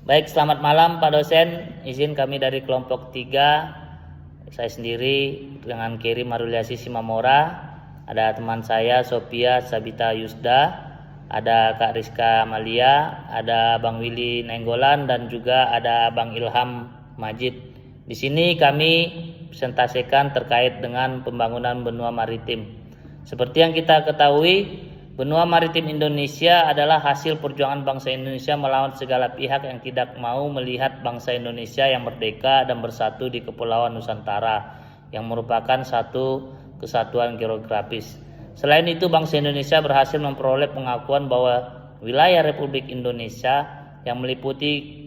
Baik, selamat malam Pak dosen. Izin kami dari kelompok 3, saya sendiri dengan Keri Maruliasi Simamora, ada teman saya Sophia Sabita Yusda, ada Kak Rizka Amalia, ada Bang Willy Nenggolan, dan juga ada Bang Ilham Majid. Di sini kami presentasikan terkait dengan pembangunan benua maritim. Seperti yang kita ketahui, benua maritim Indonesia adalah hasil perjuangan bangsa Indonesia melawan segala pihak yang tidak mau melihat bangsa Indonesia yang merdeka dan bersatu di Kepulauan Nusantara yang merupakan satu kesatuan geografis. Selain itu, bangsa Indonesia berhasil memperoleh pengakuan bahwa wilayah Republik Indonesia yang meliputi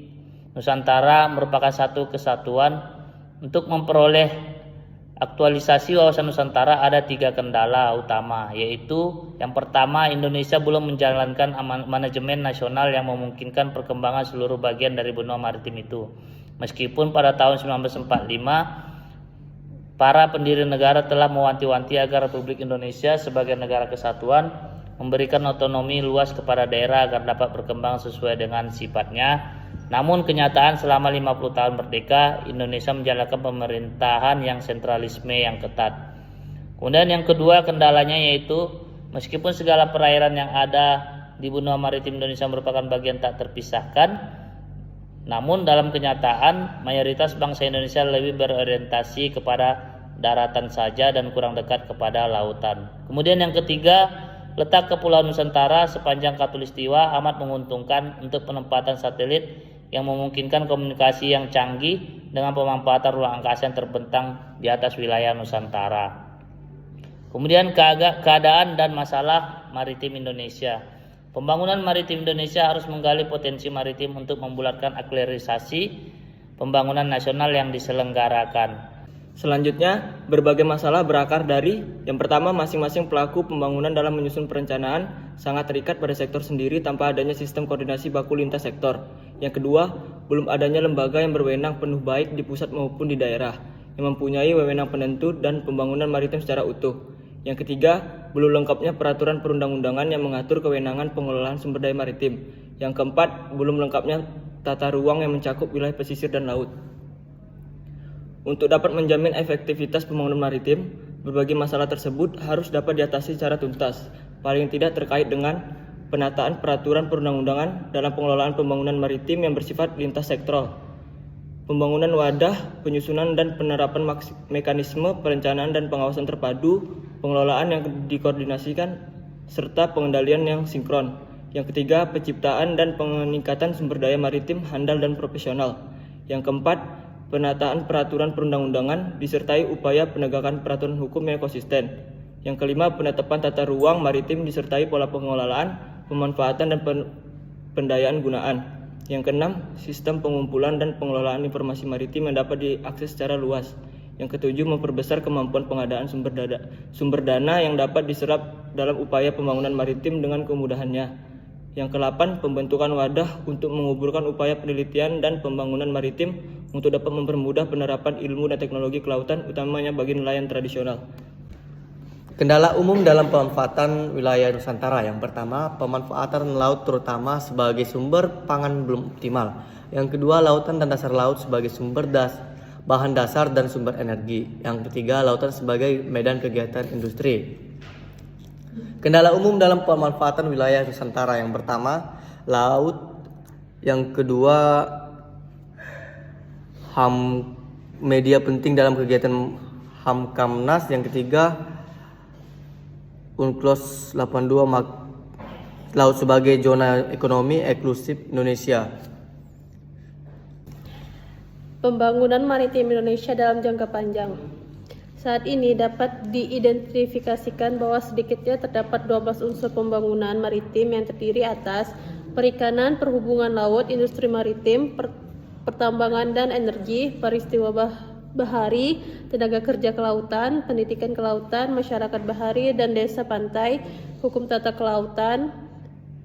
Nusantara merupakan satu kesatuan. Untuk memperoleh aktualisasi wawasan Nusantara ada 3 kendala utama, yaitu yang pertama, Indonesia belum menjalankan manajemen nasional yang memungkinkan perkembangan seluruh bagian dari benua maritim itu. Meskipun pada tahun 1945 para pendiri negara telah mewanti-wanti agar Republik Indonesia sebagai negara kesatuan memberikan otonomi luas kepada daerah agar dapat berkembang sesuai dengan sifatnya. Namun kenyataan selama 50 tahun merdeka, Indonesia menjalankan pemerintahan yang sentralisme yang ketat. Kemudian yang kedua kendalanya yaitu meskipun segala perairan yang ada di benua maritim Indonesia merupakan bagian tak terpisahkan, namun dalam kenyataan mayoritas bangsa Indonesia lebih berorientasi kepada daratan saja dan kurang dekat kepada lautan. Kemudian yang ketiga, letak Kepulauan Nusantara sepanjang Katulistiwa amat menguntungkan untuk penempatan satelit yang memungkinkan komunikasi yang canggih dengan pemanfaatan ruang angkasa yang terbentang di atas wilayah Nusantara. Kemudian keadaan dan masalah maritim Indonesia. Pembangunan maritim Indonesia harus menggali potensi maritim untuk membulatkan akselerasi pembangunan nasional yang diselenggarakan. Selanjutnya, berbagai masalah berakar dari yang pertama, masing-masing pelaku pembangunan dalam menyusun perencanaan sangat terikat pada sektor sendiri tanpa adanya sistem koordinasi baku lintas sektor. Yang kedua, belum adanya lembaga yang berwenang penuh baik di pusat maupun di daerah yang mempunyai wewenang penentu dan pembangunan maritim secara utuh. Yang ketiga, belum lengkapnya peraturan perundang-undangan yang mengatur kewenangan pengelolaan sumber daya maritim. Yang keempat, belum lengkapnya tata ruang yang mencakup wilayah pesisir dan laut. Untuk dapat menjamin efektivitas pembangunan maritim, berbagai masalah tersebut harus dapat diatasi secara tuntas, paling tidak terkait dengan penataan peraturan perundang-undangan dalam pengelolaan pembangunan maritim yang bersifat lintas sektoral, pembangunan wadah, penyusunan dan penerapan mekanisme perencanaan dan pengawasan terpadu, pengelolaan yang dikoordinasikan, serta pengendalian yang sinkron. Yang ketiga, penciptaan dan peningkatan sumber daya maritim handal dan profesional. Yang keempat, penataan peraturan perundang-undangan disertai upaya penegakan peraturan hukum yang konsisten. Yang kelima, penetapan tata ruang maritim disertai pola pengelolaan, pemanfaatan dan pendayaan gunaan. Yang keenam, sistem pengumpulan dan pengelolaan informasi maritim yang dapat diakses secara luas. Yang ketujuh, memperbesar kemampuan pengadaan sumber dana yang dapat diserap dalam upaya pembangunan maritim dengan kemudahannya. Yang ke-8, pembentukan wadah untuk menguburkan upaya penelitian dan pembangunan maritim untuk dapat mempermudah penerapan ilmu dan teknologi kelautan, utamanya bagi nelayan tradisional. Kendala umum dalam pemanfaatan wilayah Nusantara. Yang pertama, pemanfaatan laut terutama sebagai sumber pangan belum optimal. Yang kedua, lautan dan dasar laut sebagai sumber bahan dasar dan sumber energi. Yang ketiga, lautan sebagai medan kegiatan industri. Kendala umum dalam pemanfaatan wilayah Nusantara. Yang pertama, laut. Yang kedua, media penting dalam kegiatan Hamkamnas. Yang ketiga, UNCLOS 82 laut sebagai zona ekonomi eksklusif Indonesia. Pembangunan maritim Indonesia dalam jangka panjang. Saat ini dapat diidentifikasikan bahwa sedikitnya terdapat 12 unsur pembangunan maritim yang terdiri atas perikanan, perhubungan laut, industri maritim, pertambangan dan energi, peristiwa bahari, tenaga kerja kelautan, pendidikan kelautan, masyarakat bahari dan desa pantai, hukum tata kelautan,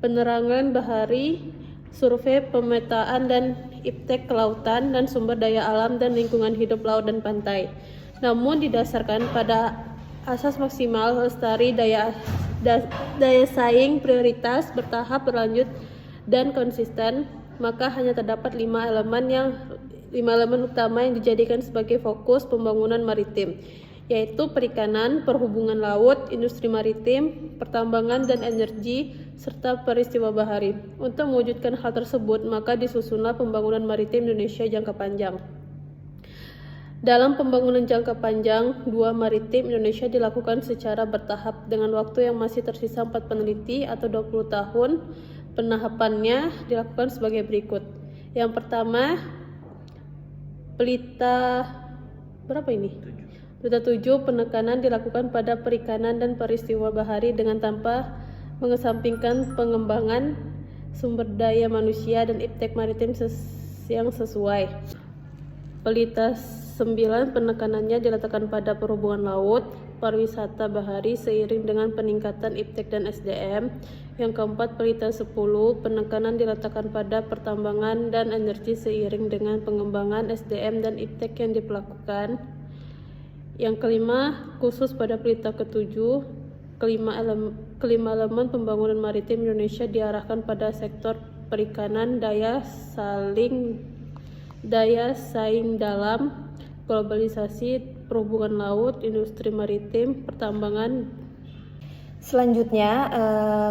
penerangan bahari, survei, pemetaan dan iptek kelautan, dan sumber daya alam dan lingkungan hidup laut dan pantai. Namun didasarkan pada asas maksimal lestari daya saing, prioritas, bertahap, berlanjut, dan konsisten, maka hanya terdapat 5 elemen utama yang dijadikan sebagai fokus pembangunan maritim, yaitu perikanan, perhubungan laut, industri maritim, pertambangan dan energi, serta peristiwa bahari. Untuk mewujudkan hal tersebut, maka disusunlah pembangunan maritim Indonesia jangka panjang. Dalam pembangunan jangka panjang, 2 maritim Indonesia dilakukan secara bertahap dengan waktu yang masih tersisa 4 peneliti atau 20 tahun. Penahapannya dilakukan sebagai berikut. Yang pertama, Pelita 7, penekanan dilakukan pada perikanan dan peristiwa bahari dengan tanpa mengesampingkan pengembangan sumber daya manusia dan iptek maritim yang sesuai. Pelita 9, penekanannya diletakkan pada perhubungan laut, pariwisata bahari seiring dengan peningkatan iptek dan SDM. Yang keempat, Pelita 10, penekanan diletakkan pada pertambangan dan energi seiring dengan pengembangan SDM dan iptek yang dilakukan. Yang kelima, khusus pada Pelita ke-7, kelima elemen pembangunan maritim Indonesia diarahkan pada sektor perikanan, daya saing dalam, globalisasi, perhubungan laut, industri maritim, pertambangan. Selanjutnya,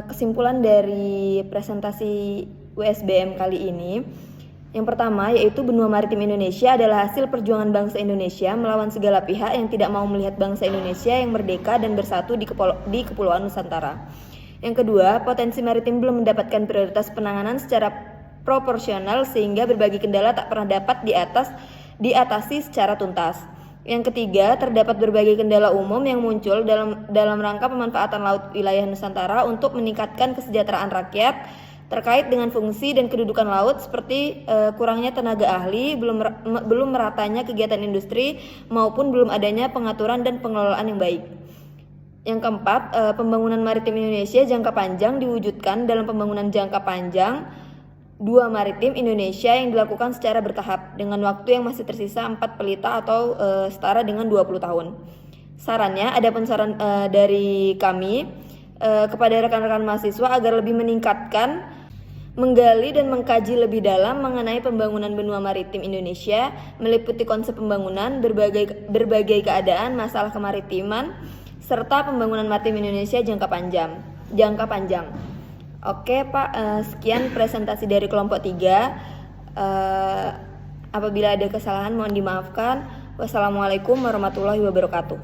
kesimpulan dari presentasi USBM kali ini. Yang pertama, yaitu benua maritim Indonesia adalah hasil perjuangan bangsa Indonesia melawan segala pihak yang tidak mau melihat bangsa Indonesia yang merdeka dan bersatu di Kepulauan Nusantara. Yang kedua, potensi maritim belum mendapatkan prioritas penanganan secara proporsional sehingga berbagai kendala tak pernah dapat diatasi secara tuntas. Yang ketiga, terdapat berbagai kendala umum yang muncul dalam rangka pemanfaatan laut wilayah Nusantara untuk meningkatkan kesejahteraan rakyat terkait dengan fungsi dan kedudukan laut seperti kurangnya tenaga ahli, belum meratanya kegiatan industri maupun belum adanya pengaturan dan pengelolaan yang baik. Yang keempat, pembangunan maritim Indonesia jangka panjang diwujudkan dalam pembangunan jangka panjang 2 maritim Indonesia yang dilakukan secara bertahap dengan waktu yang masih tersisa 4 pelita atau setara dengan 20 tahun. Sarannya, adapun saran dari kami kepada rekan-rekan mahasiswa agar lebih meningkatkan, menggali dan mengkaji lebih dalam mengenai pembangunan benua maritim Indonesia, meliputi konsep pembangunan, berbagai keadaan, masalah kemaritiman, serta pembangunan maritim Indonesia jangka panjang. Oke Pak, sekian presentasi dari kelompok 3. Apabila ada kesalahan mohon dimaafkan. Wassalamualaikum warahmatullahi wabarakatuh.